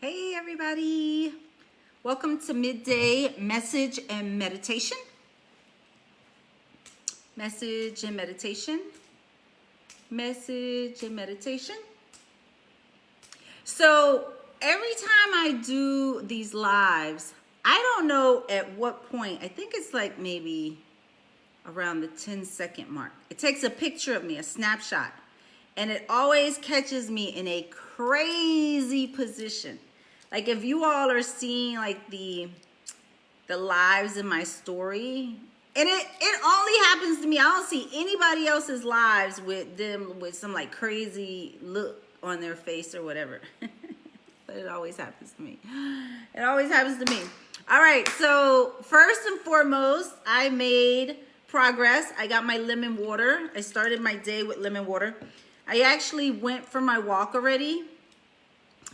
Hey everybody, welcome to Midday Message and Meditation. Message and meditation. Message and meditation. So every time I do these lives, I don't know at what point, I think it's like maybe around the 10-second mark. It takes a picture of me, a snapshot, and it always catches me in a crazy position. Like if you all are seeing like the lives in my story, and it only happens to me. I don't see anybody else's lives with them with some like crazy look on their face or whatever. But it always happens to me. It always happens to me. All right, so first and foremost, I made progress. I got my lemon water. I started my day with lemon water. I actually went for my walk already,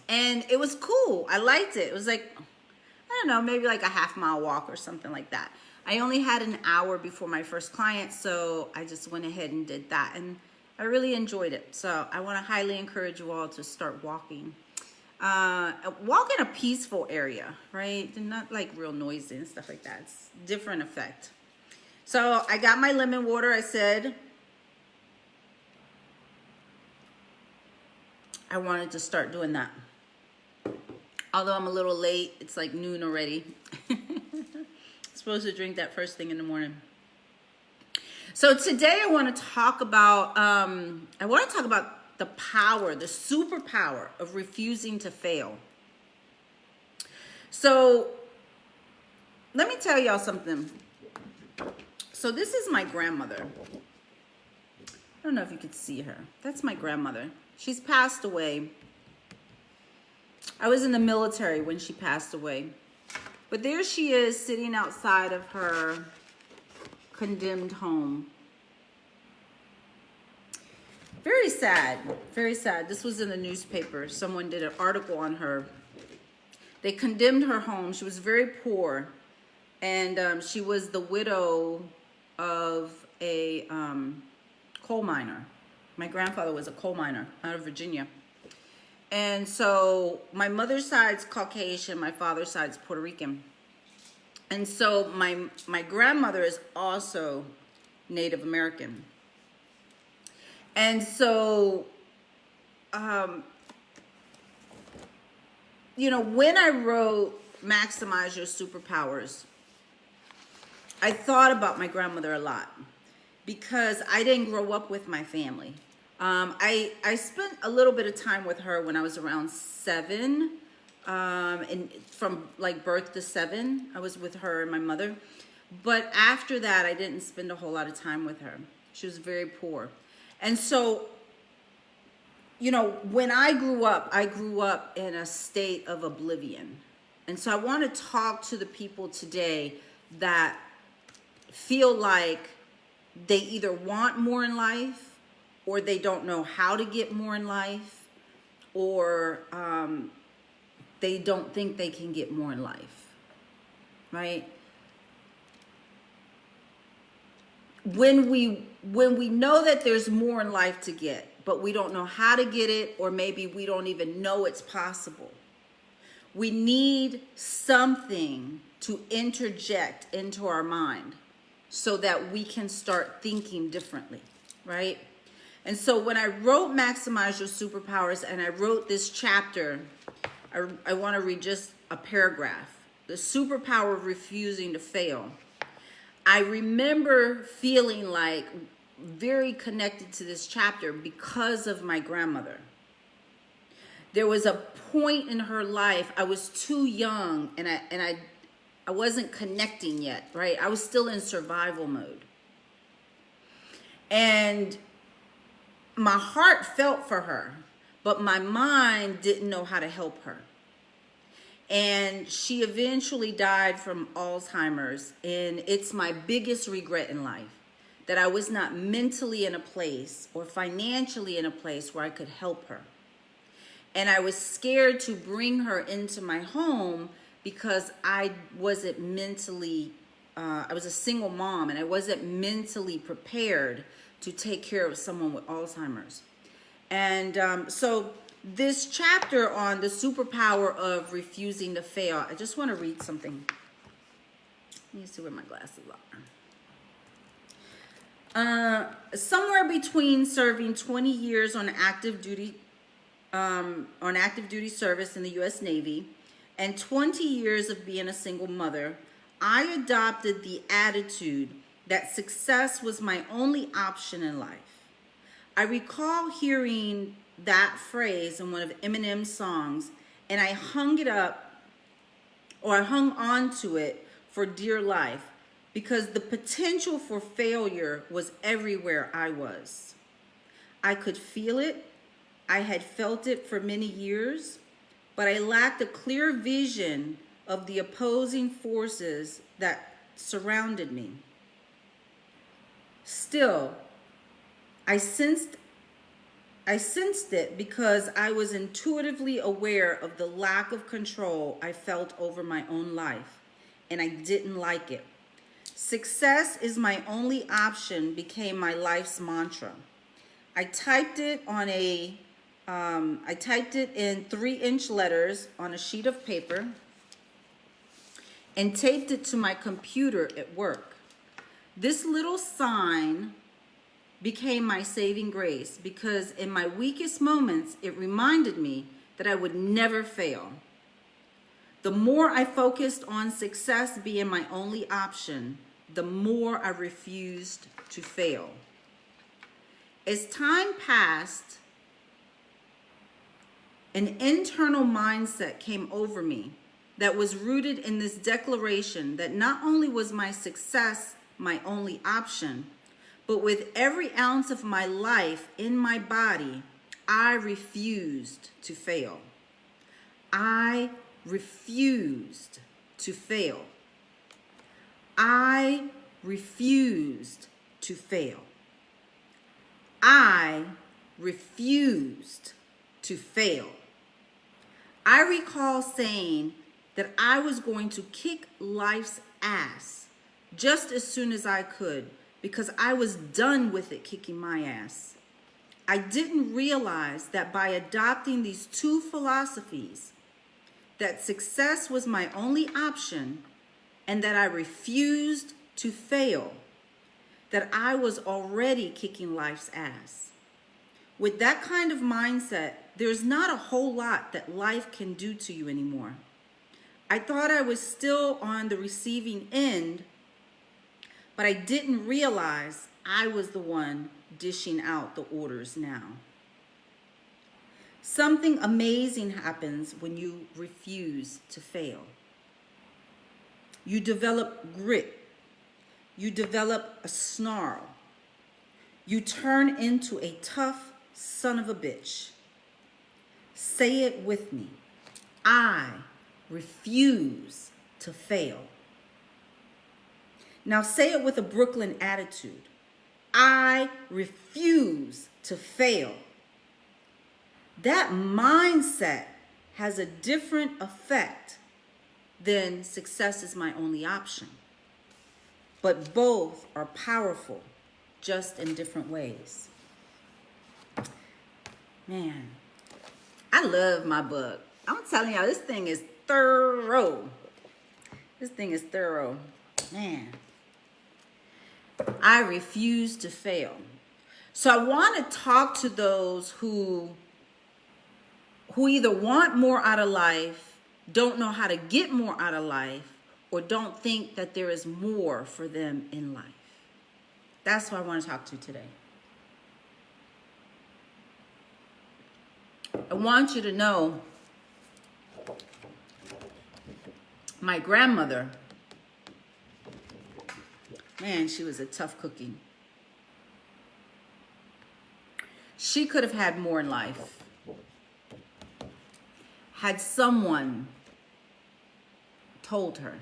and it was cool. I liked it. It was like, I don't know, maybe like a half-mile walk or something like that. I only had an hour before my first client, so I just went ahead and did that, and I really enjoyed it. So I want to highly encourage you all to start walking. Walk in a peaceful area, right? Not like real noisy and stuff like that. It's a different effect. So I got my lemon water. I said I wanted to start doing that. Although I'm a little late, it's like noon already. Supposed to drink that first thing in the morning. So today I want to talk about the power, the superpower of refusing to fail. So let me tell y'all something. So this is my grandmother. I don't know if you could see her. That's my grandmother. She's passed away. I was in the military when she passed away. But there she is sitting outside of her condemned home. Very sad, very sad. This was in the newspaper. Someone did an article on her. They condemned her home. She was very poor. And she was the widow of a coal miner. My grandfather was a coal miner out of Virginia. And so my mother's side's Caucasian, my father's side's Puerto Rican. And so my grandmother is also Native American. And so, when I wrote Maximize Your Superpowers, I thought about my grandmother a lot because I didn't grow up with my family. I spent a little bit of time with her when I was around 7, and from like birth to 7, I was with her and my mother. But after that, I didn't spend a whole lot of time with her. She was very poor. And so, when I grew up in a state of oblivion. And so I want to talk to the people today that feel like they either want more in life, or they don't know how to get more in life, or they don't think they can get more in life, right? When we know that there's more in life to get, but we don't know how to get it, or maybe we don't even know it's possible, we need something to interject into our mind so that we can start thinking differently, right? And so when I wrote Maximize Your Superpowers and I wrote this chapter, I want to read just a paragraph. The superpower of refusing to fail. I remember feeling like very connected to this chapter because of my grandmother. There was a point in her life, I was too young and I wasn't connecting yet, right? I was still in survival mode. And my heart felt for her, but my mind didn't know how to help her. And she eventually died from Alzheimer's, and it's my biggest regret in life that I was not mentally in a place or financially in a place where I could help her. And I was scared to bring her into my home because I wasn't mentally, I was a single mom, and I wasn't mentally prepared to take care of someone with Alzheimer's. And so this chapter on the superpower of refusing to fail, I just want to read something. Let me see where my glasses are. Somewhere between serving 20 years on active duty service in the U.S. Navy and 20 years of being a single mother, I adopted the attitude that success was my only option in life. I recall hearing that phrase in one of Eminem's songs, and I hung on to it for dear life because the potential for failure was everywhere I was. I could feel it. I had felt it for many years, but I lacked a clear vision of the opposing forces that surrounded me. Still, I sensed it because I was intuitively aware of the lack of control I felt over my own life, and I didn't like it. Success is my only option became my life's mantra. I typed it in 3-inch letters on a sheet of paper and taped it to my computer at work. This little sign became my saving grace because in my weakest moments, it reminded me that I would never fail. The more I focused on success being my only option, the more I refused to fail. As time passed, an internal mindset came over me that was rooted in this declaration that not only was my success my only option, but with every ounce of my life in my body, I refused to fail. I refused to fail. I refused to fail. I refused to fail. I recall saying that I was going to kick life's ass just as soon as I could because I was done with it kicking my ass. I didn't realize that by adopting these two philosophies, that success was my only option and that I refused to fail, that I was already kicking life's ass. With that kind of mindset, there's not a whole lot that life can do to you anymore. I thought I was still on the receiving end, but I didn't realize I was the one dishing out the orders now. Something amazing happens when you refuse to fail. You develop grit. You develop a snarl. You turn into a tough son of a bitch. Say it with me. I refuse to fail. Now say it with a Brooklyn attitude. I refuse to fail. That mindset has a different effect than success is my only option. But both are powerful, just in different ways. Man, I love my book. I'm telling y'all, this thing is thorough. This thing is thorough. Man, I refuse to fail. So I want to talk to those who either want more out of life, don't know how to get more out of life, or don't think that there is more for them in life. That's who I want to talk to today. I want you to know my grandmother, man, she was a tough cookie. She could have had more in life. Had someone told her.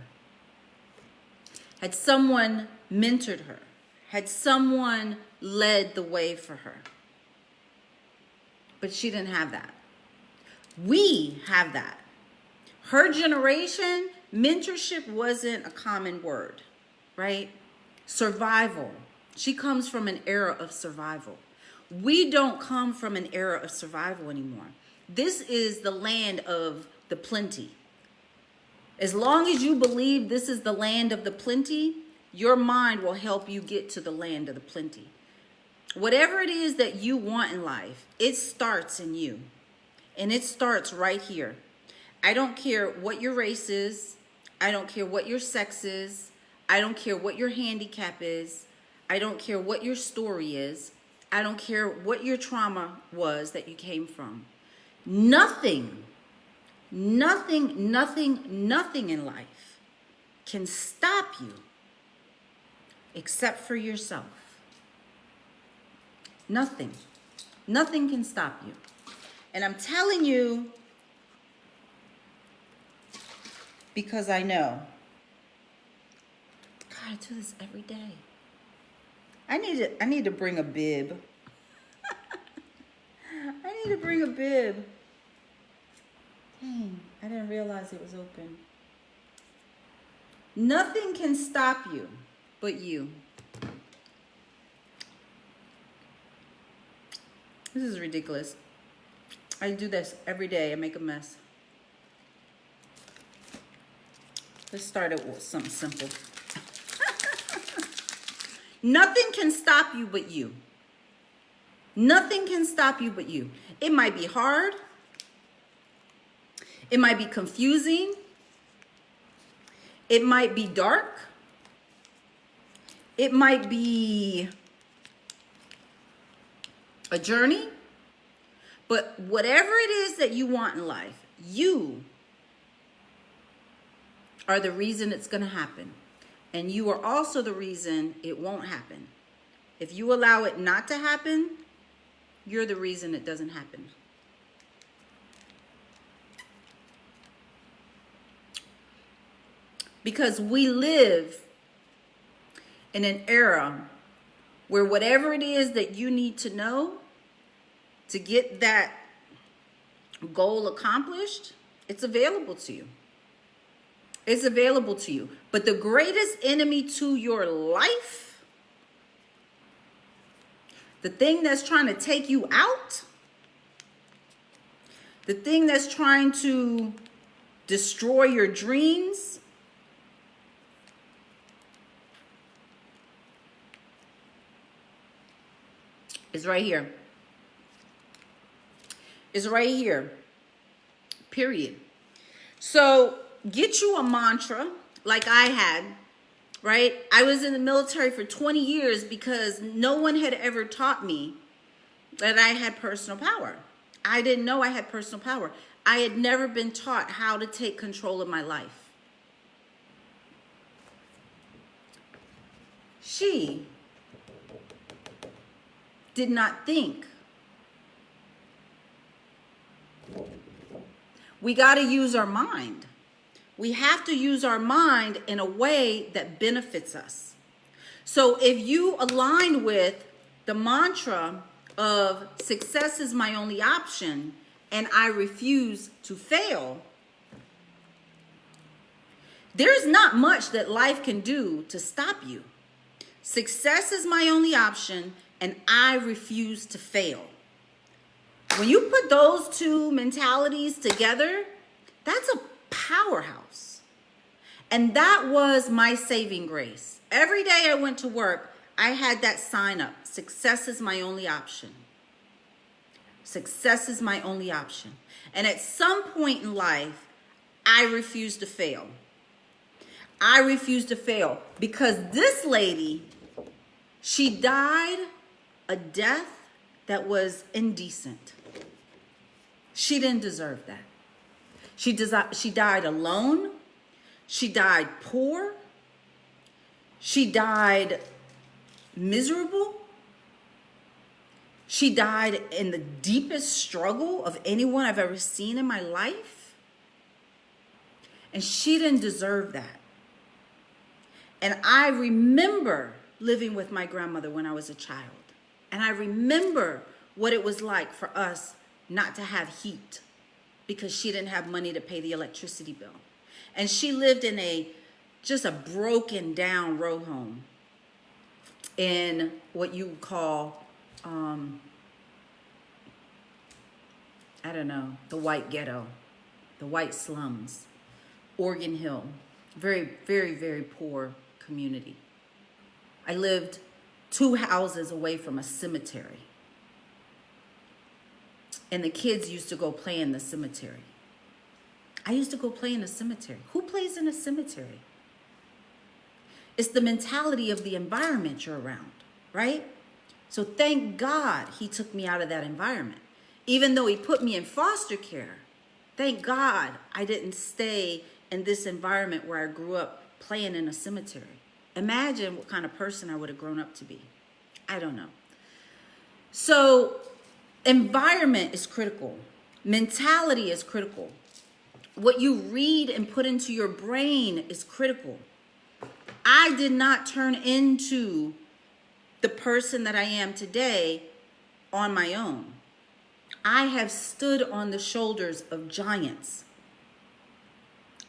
Had someone mentored her. Had someone led the way for her. But she didn't have that. We have that. Her generation, mentorship wasn't a common word, right? Survival. She comes from an era of survival. We don't come from an era of survival anymore. This is the land of the plenty. As long as you believe this is the land of the plenty, your mind will help you get to the land of the plenty. Whatever it is that you want in life, it starts in you. And it starts right here. I don't care what your race is. I don't care what your sex is. I don't care what your handicap is. I don't care what your story is. I don't care what your trauma was that you came from. Nothing in life can stop you except for yourself. Nothing can stop you. And I'm telling you because I know. God, I do this every day. I need to bring a bib. I need to bring a bib. Dang, I didn't realize it was open. Nothing can stop you but you. This is ridiculous. I do this every day. I make a mess. Let's start it with something simple. Nothing can stop you but you. Nothing can stop you but you. It might be hard. It might be confusing. It might be dark. It might be a journey. But whatever it is that you want in life, you are the reason it's going to happen. And you are also the reason it won't happen. If you allow it not to happen, you're the reason it doesn't happen. Because we live in an era where whatever it is that you need to know to get that goal accomplished, it's available to you. It's available to you. But the greatest enemy to your life, the thing that's trying to take you out, the thing that's trying to destroy your dreams, is right here. Is right here. Period. So get you a mantra like I had, right? I was in the military for 20 years because no one had ever taught me that I had personal power. I didn't know I had personal power. I had never been taught how to take control of my life. She did not think. We got to use our mind. We have to use our mind in a way that benefits us. So if you align with the mantra of success is my only option and I refuse to fail, there's not much that life can do to stop you. Success is my only option and I refuse to fail. When you put those two mentalities together, that's a powerhouse. And that was my saving grace. Every day I went to work, I had that sign up. Success is my only option. Success is my only option. And at some point in life, I refused to fail. I refused to fail because this lady, she died a death that was indecent. She didn't deserve that. She died alone. She died poor. She died miserable. She died in the deepest struggle of anyone I've ever seen in my life. And she didn't deserve that. And I remember living with my grandmother when I was a child. And I remember what it was like for us not to have heat because she didn't have money to pay the electricity bill. And she lived in just a broken down row home in what you would call, I I don't know, the white ghetto, the white slums, Oregon Hill, very, very, very poor community. I lived 2 houses away from a cemetery. And the kids used to go play in the cemetery. I used to go play in a cemetery. Who plays in a cemetery? It's the mentality of the environment you're around, right? So thank God he took me out of that environment. Even though he put me in foster care, thank God I didn't stay in this environment where I grew up playing in a cemetery. Imagine what kind of person I would have grown up to be. I don't know. So environment is critical. Mentality is critical. What you read and put into your brain is critical. I did not turn into the person that I am today on my own. I have stood on the shoulders of giants.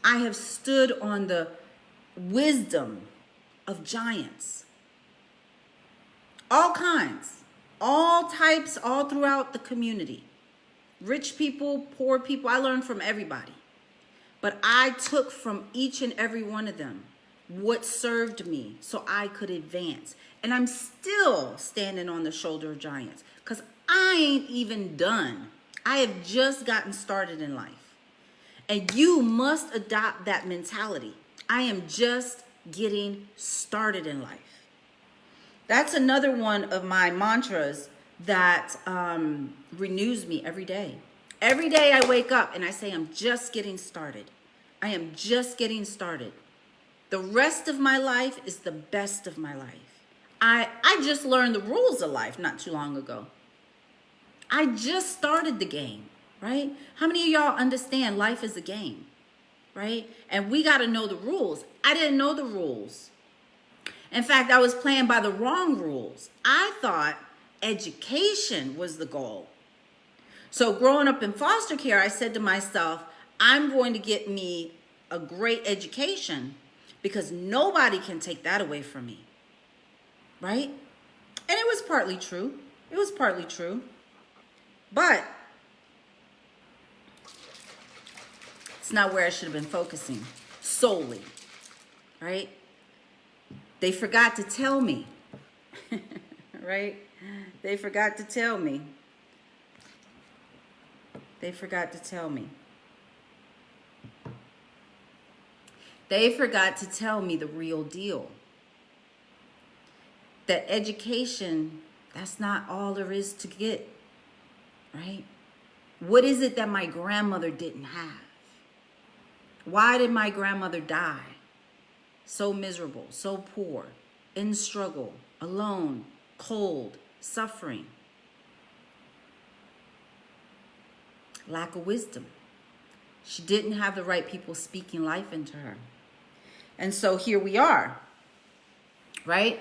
I have stood on the wisdom of giants. All kinds, all types, all throughout the community. Rich people, poor people, I learned from everybody. But I took from each and every one of them what served me so I could advance. And I'm still standing on the shoulder of giants because I ain't even done. I have just gotten started in life. And you must adopt that mentality. I am just getting started in life. That's another one of my mantras that renews me every day. Every day I wake up and I say, I'm just getting started. I am just getting started. The rest of my life is the best of my life. I just learned the rules of life not too long ago. I just started the game, right? How many of y'all understand life is a game, right? And we got to know the rules. I didn't know the rules. In fact, I was playing by the wrong rules. I thought education was the goal. So growing up in foster care, I said to myself, I'm going to get me a great education because nobody can take that away from me, right? And it was partly true. It was partly true. But it's not where I should have been focusing solely, right? They forgot to tell me, right? They forgot to tell me. They forgot to tell me. They forgot to tell me the real deal. That education, that's not all there is to get, right? What is it that my grandmother didn't have? Why did my grandmother die? So miserable, so poor, in struggle, alone, cold, suffering. Lack of wisdom. She didn't have the right people speaking life into her. And so here we are, right?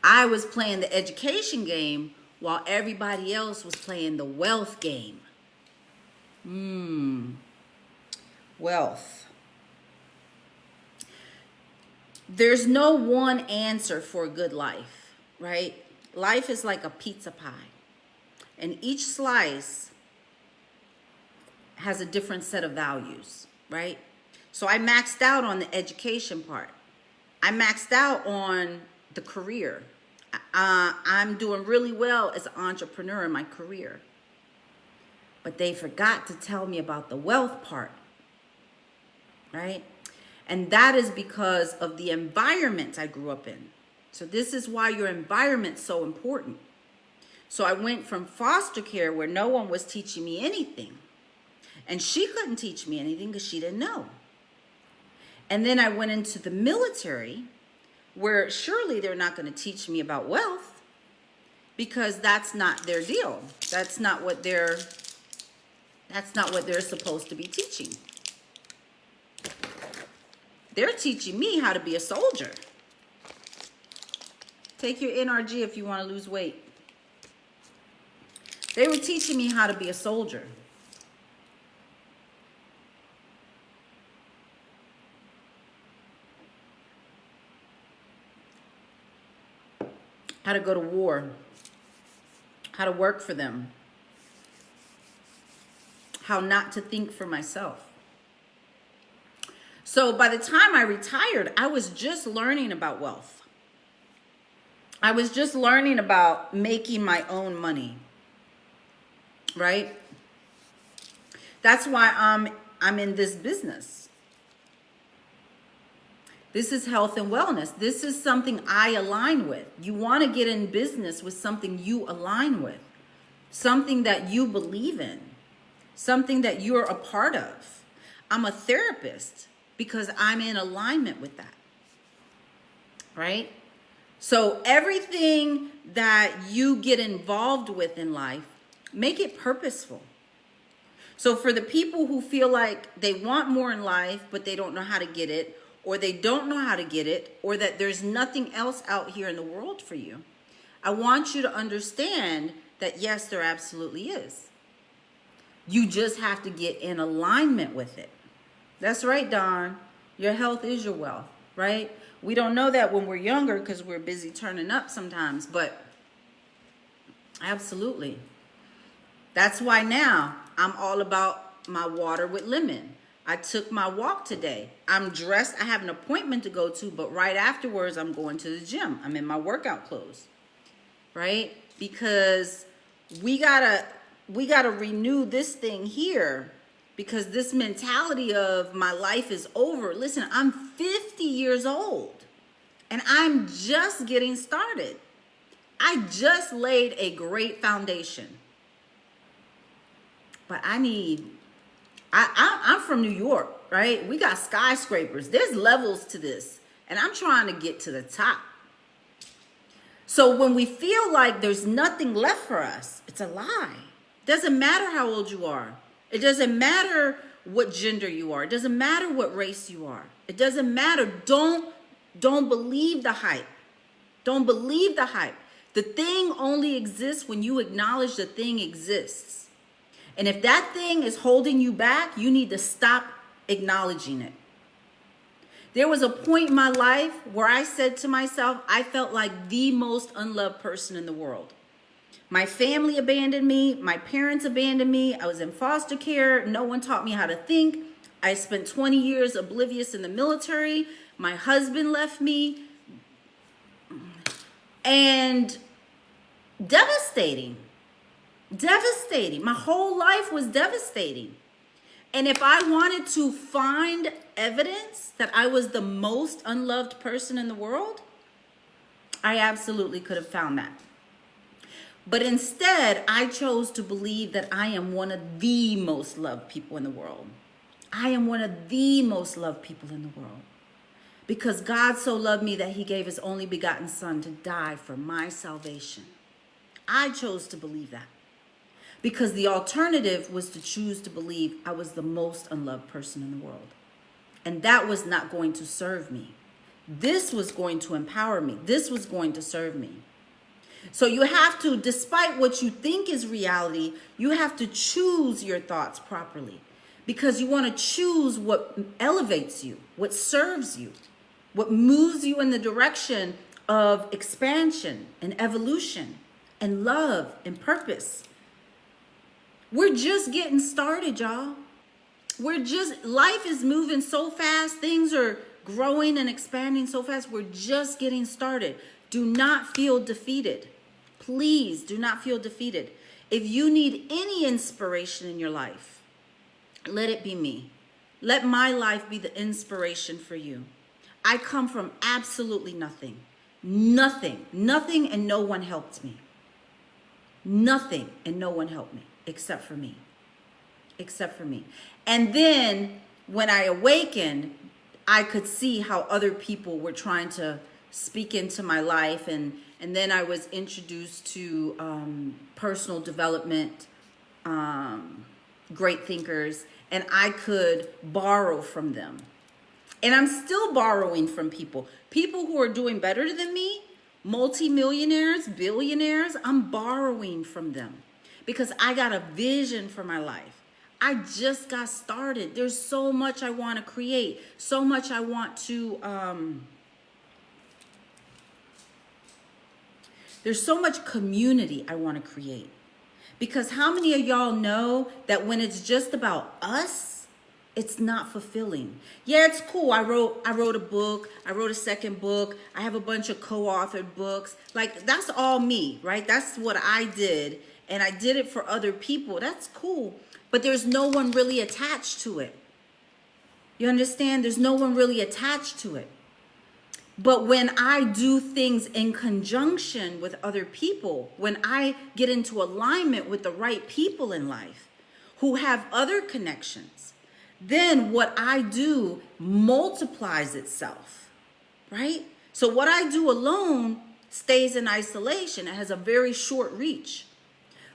I was playing the education game while everybody else was playing the wealth game. Wealth. There's no one answer for a good life, right? Life is like a pizza pie. And each slice has a different set of values, right? So I maxed out on the education part. I maxed out on the career. I'm doing really well as an entrepreneur in my career. But they forgot to tell me about the wealth part, right? And that is because of the environment I grew up in. So this is why your environment's so important. So I went from foster care where no one was teaching me anything. And she couldn't teach me anything because she didn't know. And then I went into the military where surely they're not going to teach me about wealth because that's not their deal. That's not what they're supposed to be teaching. They're teaching me how to be a soldier. Take your NRG if you want to lose weight. They were teaching me how to be a soldier. How to go to war. How to work for them. how not to think for myself. So by the time I retired, I was just learning about wealth. I was just learning about making my own money, right? That's why I'm in this business. This is health and wellness. This is something I align with. You want to get in business with something you align with, something that you believe in, something that you're a part of. I'm a therapist because I'm in alignment with that, right? So everything that you get involved with in life, make it purposeful. So for the people who feel like they want more in life, but they don't know how to get it, or they don't know how to get it, or that there's nothing else out here in the world for you, I want you to understand that yes, there absolutely is. You just have to get in alignment with it. That's right, Don. Your health is your wealth, right? We don't know that when we're younger because we're busy turning up sometimes, but absolutely. That's why now I'm all about my water with lemon. I took my walk today. I'm dressed. I have an appointment to go to, but right afterwards, I'm going to the gym. I'm in my workout clothes, right? Because we gotta renew this thing here, because this mentality of my life is over. Listen, I'm 50 years old and I'm just getting started. I just laid a great foundation. But I'm from New York, right? We got skyscrapers. There's levels to this. And I'm trying to get to the top. So when we feel like there's nothing left for us, it's a lie. It doesn't matter how old you are. It doesn't matter what gender you are. It doesn't matter what race you are. It doesn't matter. Don't believe the hype. Don't believe the hype. The thing only exists when you acknowledge the thing exists. And if that thing is holding you back, you need to stop acknowledging it. There was a point in my life where I said to myself, I felt like the most unloved person in the world. My family abandoned me. My parents abandoned me. I was in foster care. No one taught me how to think. I spent 20 years oblivious in the military. My husband left me. And devastating. Devastating. My whole life was devastating. And if I wanted to find evidence that I was the most unloved person in the world, I absolutely could have found that. But instead, I chose to believe that I am one of the most loved people in the world. I am one of the most loved people in the world. Because God so loved me that he gave his only begotten son to die for my salvation. I chose to believe that. Because the alternative was to choose to believe I was the most unloved person in the world. And that was not going to serve me. This was going to empower me. This was going to serve me. So you have to, despite what you think is reality, you have to choose your thoughts properly. Because you want to choose what elevates you, what serves you, what moves you in the direction of expansion and evolution and love and purpose. We're just getting started, y'all. Life is moving so fast. Things are growing and expanding so fast. We're just getting started. Do not feel defeated. Please do not feel defeated. If you need any inspiration in your life, let it be me. Let my life be the inspiration for you. I come from absolutely nothing. Nothing, and no one helped me. Nothing and no one helped me except for me. Except for me. And then when I awakened, I could see how other people were trying to speak into my life. And then I was introduced to personal development, great thinkers, and I could borrow from them. And I'm still borrowing from people who are doing better than me, multimillionaires, billionaires. I'm borrowing from them because I got a vision for my life. I just got started. There's so much I want to create, so much I want to, there's so much community I want to create Because how many of y'all know that when it's just about us, it's not fulfilling? Yeah, it's cool. I wrote a book. I wrote a second book. I have a bunch of co-authored books. Like, that's all me, right? That's what I did. And I did it for other people. That's cool. But there's no one really attached to it. You understand? There's no one really attached to it. But when I do things in conjunction with other people, when I get into alignment with the right people in life who have other connections, then what I do multiplies itself, right? So what I do alone stays in isolation. It has a very short reach.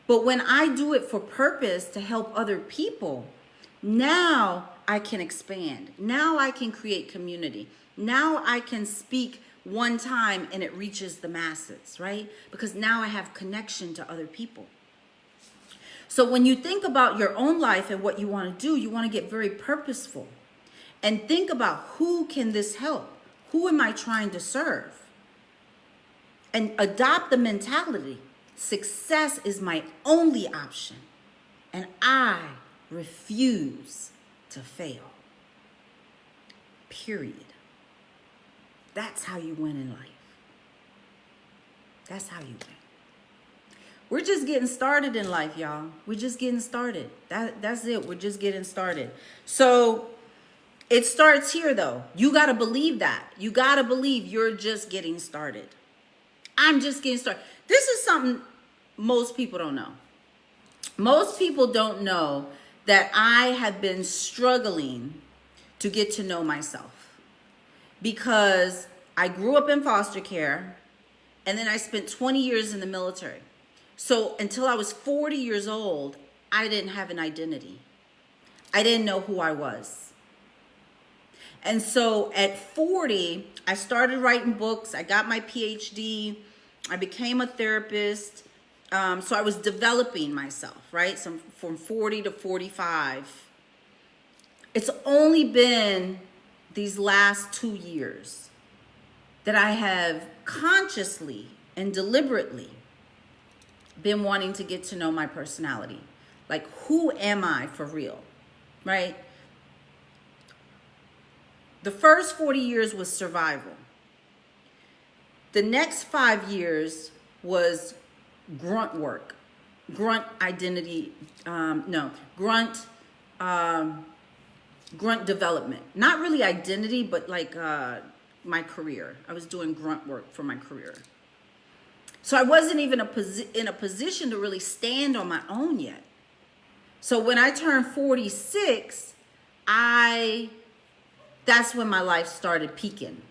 But when I do it for purpose to help other people, now I can expand. Now I can create community. Now I can speak one time and it reaches the masses, right? Because now I have connection to other people. So when you think about your own life and what you want to do, you want to get very purposeful and think about, who can this help? Who am I trying to serve? And adopt the mentality, success is my only option and I refuse to fail. Period. That's how you win in life. That's how you win. We're just getting started in life, y'all. We're just getting started. That's it. We're just getting started. So it starts here, though. You got to believe that. You got to believe you're just getting started. I'm just getting started. This is something most people don't know. Most people don't know that I have been struggling to get to know myself. Because I grew up in foster care, and then I spent 20 years in the military. So until I was 40 years old, I didn't have an identity. I didn't know who I was. And so at 40, I started writing books. I got my PhD. I became a therapist. So I was developing myself, right? So from 40 to 45. It's only been these last 2 years that I have consciously and deliberately been wanting to get to know my personality. Like, who am I for real, right? The first 40 years was survival. The next 5 years was grunt work, grunt identity, grunt development. Not really identity, but like my career. I was doing grunt work for my career. So I wasn't even in a position to really stand on my own yet. So when I turned 46, that's when my life started peaking.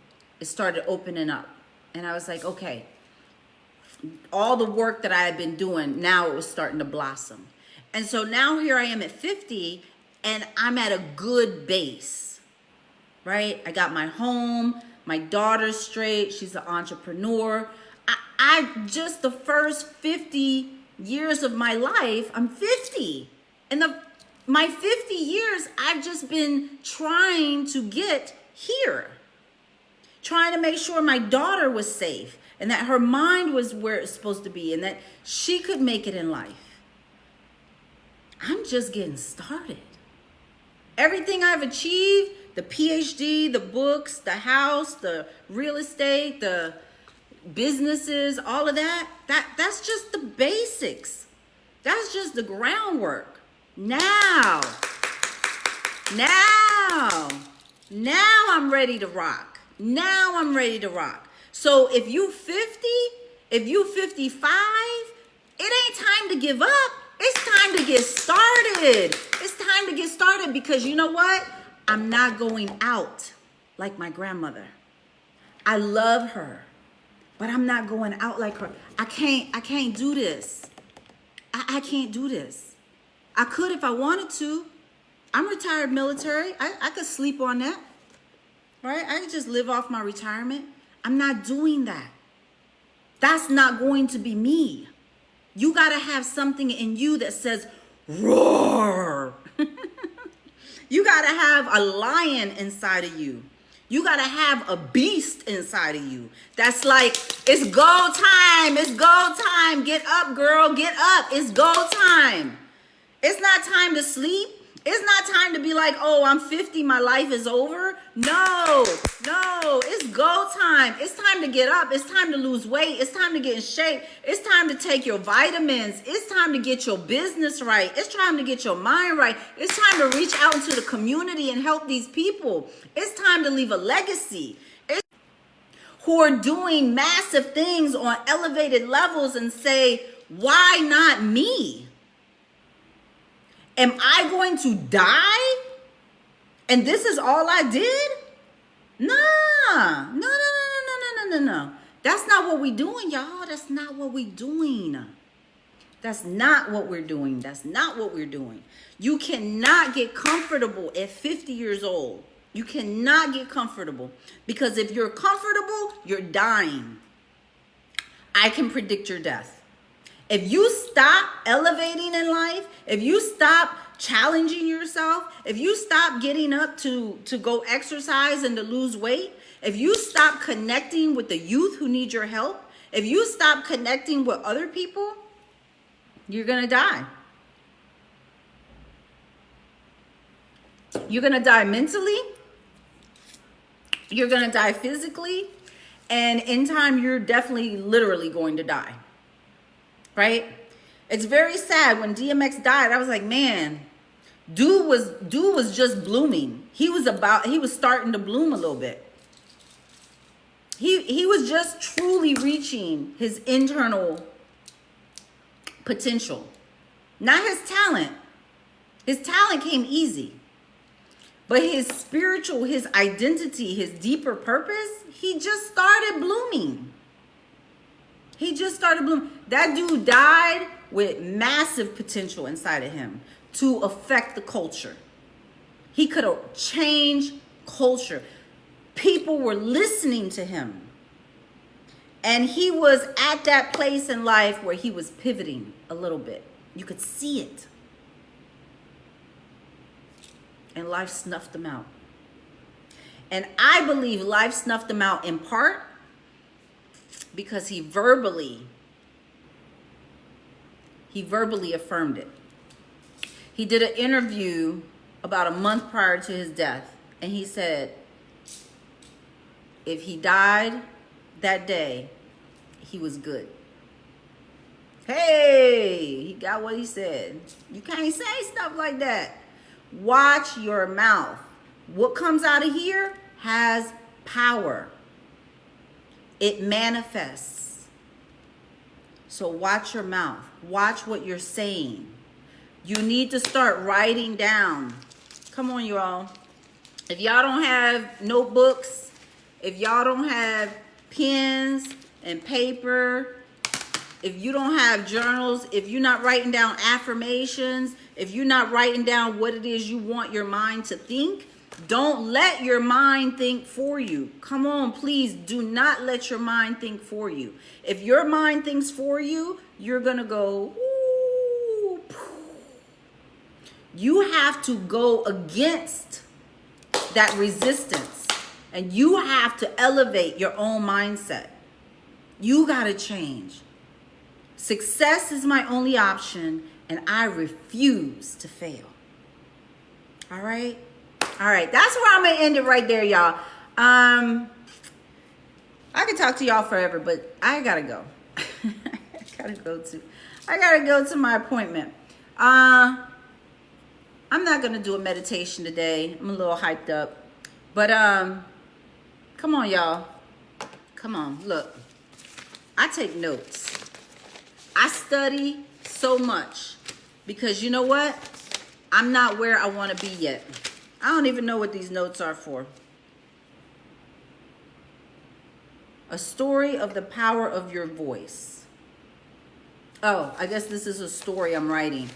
It started opening up. And I was like, okay, all the work that I had been doing, now it was starting to blossom. And so now here I am at 50, and I'm at a good base, right? I got my home, my daughter's straight, she's an entrepreneur. I just the first 50 years of my life, I'm 50. And my 50 years, I've just been trying to get here. Trying to make sure my daughter was safe and that her mind was where it's supposed to be and that she could make it in life. I'm just getting started. Everything I've achieved, the PhD, the books, the house, the real estate, the businesses, all of that's just the basics. That's just the groundwork. Now I'm ready to rock. Now I'm ready to rock. So if you 50, if you 55, it ain't time to give up. It's time to get started. It's time to get started because you know what? I'm not going out like my grandmother. I love her, but I'm not going out like her. I can't do this. I can't do this. I could if I wanted to. I'm retired military. I could sleep on that, right? I could just live off my retirement. I'm not doing that. That's not going to be me. You got to have something in you that says, roar. You got to have a lion inside of you. You got to have a beast inside of you. That's like, it's go time. It's go time. Get up, girl. Get up. It's go time. It's not time to sleep. It's not time to be like, oh, I'm 50, my life is over. No, it's go time. It's time to get up. It's time to lose weight. It's time to get in shape. It's time to take your vitamins. It's time to get your business right. It's time to get your mind right. It's time to reach out into the community and help these people. It's time to leave a legacy. It's who are doing massive things on elevated levels and say, why not me? Am I going to die? And this is all I did? Nah. No. That's not what we doing, y'all. That's not what we doing. That's not what we're doing. That's not what we're doing. You cannot get comfortable at 50 years old. You cannot get comfortable. Because if you're comfortable, you're dying. I can predict your death. If you stop elevating in life, if you stop challenging yourself, if you stop getting up to go exercise and to lose weight, if you stop connecting with the youth who need your help, if you stop connecting with other people, you're going to die. You're going to die mentally. You're going to die physically. And in time, you're definitely literally going to die. Right? It's very sad. When DMX died, I was like, man, dude was just blooming. He was starting to bloom a little bit. He was just truly reaching his internal potential. Not his talent. His talent came easy. But his spiritual, his identity, his deeper purpose, he just started blooming. He just started blooming. That dude died with massive potential inside of him to affect the culture. He could have changed culture. People were listening to him. And he was at that place in life where he was pivoting a little bit. You could see it. And life snuffed him out. And I believe life snuffed him out in part because he verbally affirmed it. He did an interview about a month prior to his death, and he said if he died that day, he was good. Hey, he got what he said. You can't say stuff like that. Watch your mouth. What comes out of here has power. It manifests. So watch your mouth. Watch what you're saying. You need to start writing down. Come on, y'all. If y'all don't have notebooks, if y'all don't have pens and paper, if you don't have journals, if you're not writing down affirmations, if you're not writing down what it is you want your mind to think, don't let your mind think for you. Come on, please do not let your mind think for you. If your mind thinks for you, you're going to go, ooh. You have to go against that resistance. And you have to elevate your own mindset. You got to change. Success is my only option, and I refuse to fail. All right? All right, that's where I'm going to end it right there, y'all. I could talk to y'all forever, but I got to go. I got to go to my appointment. I'm not going to do a meditation today. I'm a little hyped up. But come on, y'all. Come on, look. I take notes. I study so much because you know what? I'm not where I want to be yet. I don't even know what these notes are for. A story of the power of your voice. Oh, I guess this is a story I'm writing.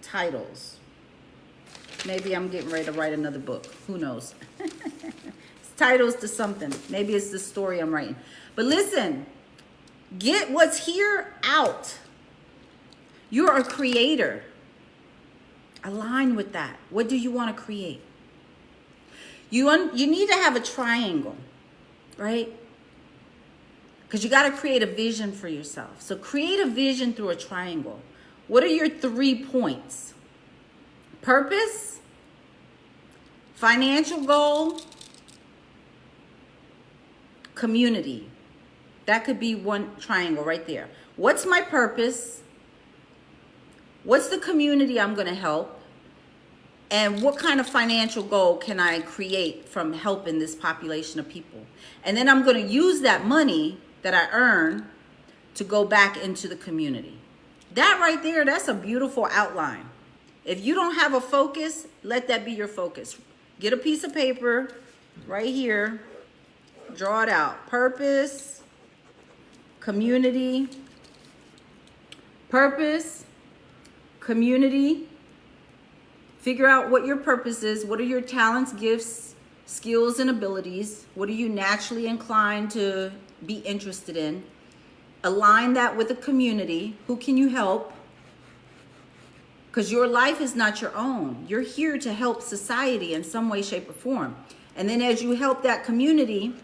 Titles. Maybe I'm getting ready to write another book. Who knows? It's titles to something. Maybe it's the story I'm writing. But listen, get what's here out. You're a creator. Align with that. What do you want to create? You need to have a triangle, right? Because you got to create a vision for yourself. So create a vision through a triangle. What are your 3 points? Purpose, financial goal, community. That could be one triangle right there. What's my purpose? What's the community I'm going to help? And what kind of financial goal can I create from helping this population of people? And then I'm going to use that money that I earn to go back into the community. That right there, that's a beautiful outline. If you don't have a focus, let that be your focus. Get a piece of paper right here. Draw it out. Purpose, community, purpose, community. Figure out what your purpose is. What are your talents, gifts, skills, and abilities? What are you naturally inclined to be interested in? Align that with the community. Who can you help? Because your life is not your own. You're here to help society in some way, shape, or form. And then as you help that community,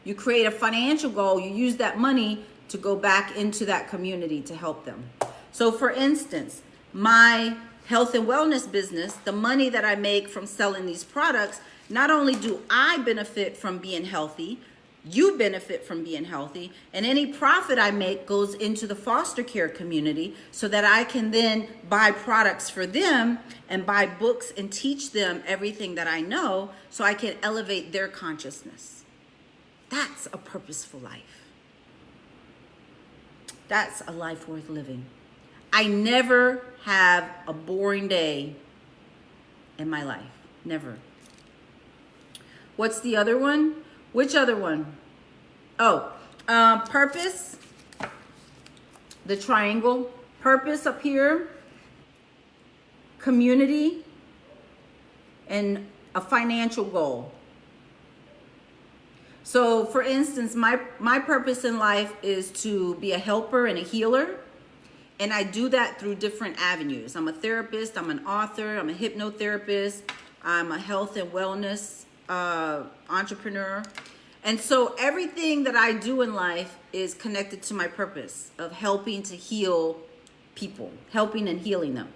you create a financial goal. You use that money to go back into that community to help them. So for instance, my health and wellness business, the money that I make from selling these products, not only do I benefit from being healthy, you benefit from being healthy, and any profit I make goes into the foster care community so that I can then buy products for them and buy books and teach them everything that I know so I can elevate their consciousness. That's a purposeful life. That's a life worth living. I never have a boring day in my life. Never. What's the other one? Which other one? Oh, purpose. The triangle. Purpose up here. Community. And a financial goal. So for instance, my purpose in life is to be a helper and a healer. And I do that through different avenues. I'm a therapist, I'm an author, I'm a hypnotherapist, I'm a health and wellness entrepreneur. And so everything that I do in life is connected to my purpose of helping to heal people, helping and healing them.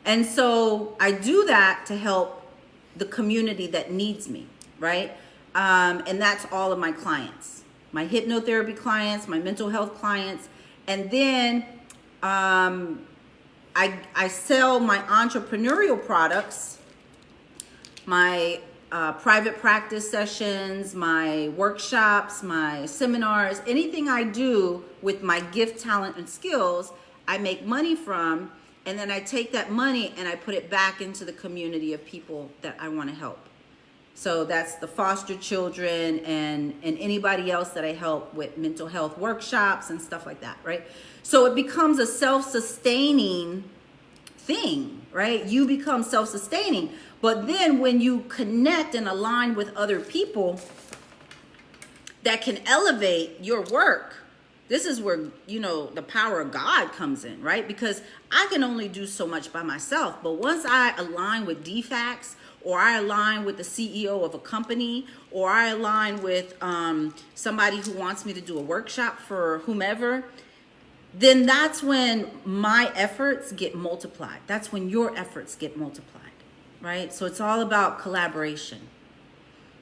And so I do that to help the community that needs me, right? And that's all of my clients, my hypnotherapy clients, my mental health clients. And then I sell my entrepreneurial products, my private practice sessions, my workshops, my seminars, anything I do with my gift, talent, and skills, I make money from, and then I take that money and I put it back into the community of people that I want to help. So that's the foster children and anybody else that I help with mental health workshops and stuff like that, right? So it becomes a self-sustaining thing, right? You become self-sustaining. But then when you connect and align with other people that can elevate your work, this is where, you know, the power of God comes in, right? Because I can only do so much by myself. But once I align with DFACs, or I align with the CEO of a company, or I align with somebody who wants me to do a workshop for whomever, then that's when my efforts get multiplied. That's when your efforts get multiplied, right? So it's all about collaboration,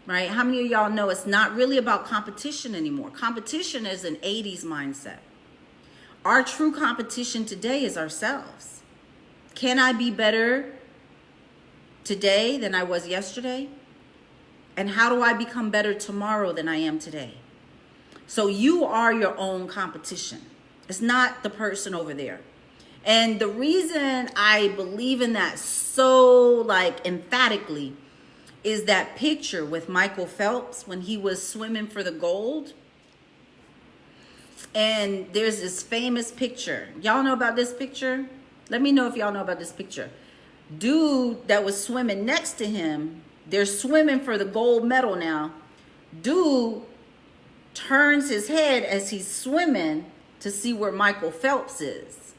right? How many of y'all know it's not really about competition anymore? Competition is an 80s mindset. Our true competition today is ourselves. Can I be better today than I was yesterday? And how do I become better tomorrow than I am today? So you are your own competition. It's not the person over there. And the reason I believe in that so emphatically is that picture with Michael Phelps when he was swimming for the gold. And there's this famous picture. Y'all know about this picture? Let me know if y'all know about this picture. Dude that was swimming next to him, they're swimming for the gold medal now. Dude turns his head as he's swimming to see where Michael Phelps is.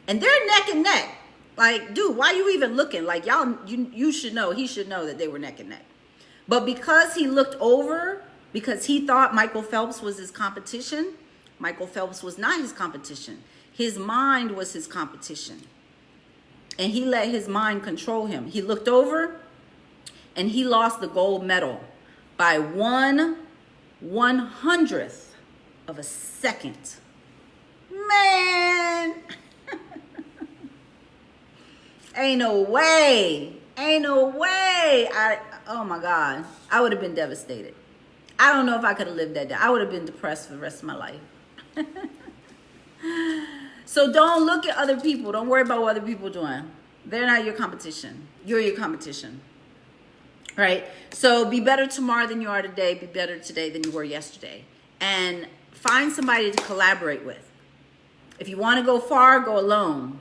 And they're neck and neck. Like, dude, why you even looking? Like, y'all, you should know, he should know that they were neck and neck. But because he looked over, because he thought Michael Phelps was his competition, Michael Phelps was not his competition. His mind was his competition. And he let his mind control him. He looked over and he lost the gold medal by 1/100th of a second. Man. Ain't no way. Ain't no way. Oh my God. I would have been devastated. I don't know if I could have lived that day. I would have been depressed for the rest of my life. So don't look at other people. Don't worry about what other people are doing. They're not your competition. You're your competition. Right? So be better tomorrow than you are today. Be better today than you were yesterday. And find somebody to collaborate with. If you want to go far, go alone.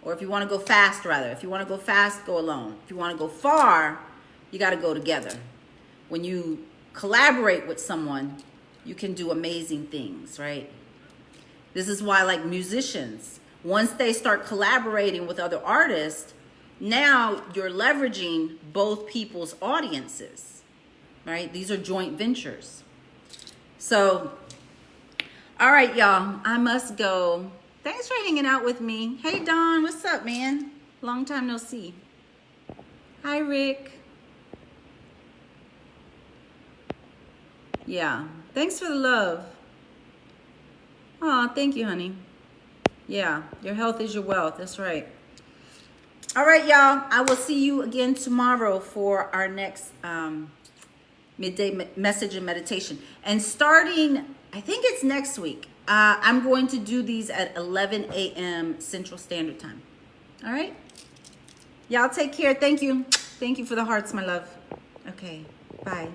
Or if you want to go fast, rather. If you want to go fast, go alone. If you want to go far, you got to go together. When you collaborate with someone, you can do amazing things, right? This is why, like musicians, once they start collaborating with other artists, now you're leveraging both people's audiences, right? These are joint ventures. So, all right, y'all, I must go. Thanks for hanging out with me. Hey, Don, what's up, man? Long time no see. Hi, Rick. Yeah, thanks for the love. Oh, thank you, honey. Yeah, your health is your wealth. That's right. All right, y'all. I will see you again tomorrow for our next midday message and meditation. And starting, I think it's next week, I'm going to do these at 11 a.m. Central Standard Time. All right? Y'all take care. Thank you. Thank you for the hearts, my love. Okay, bye.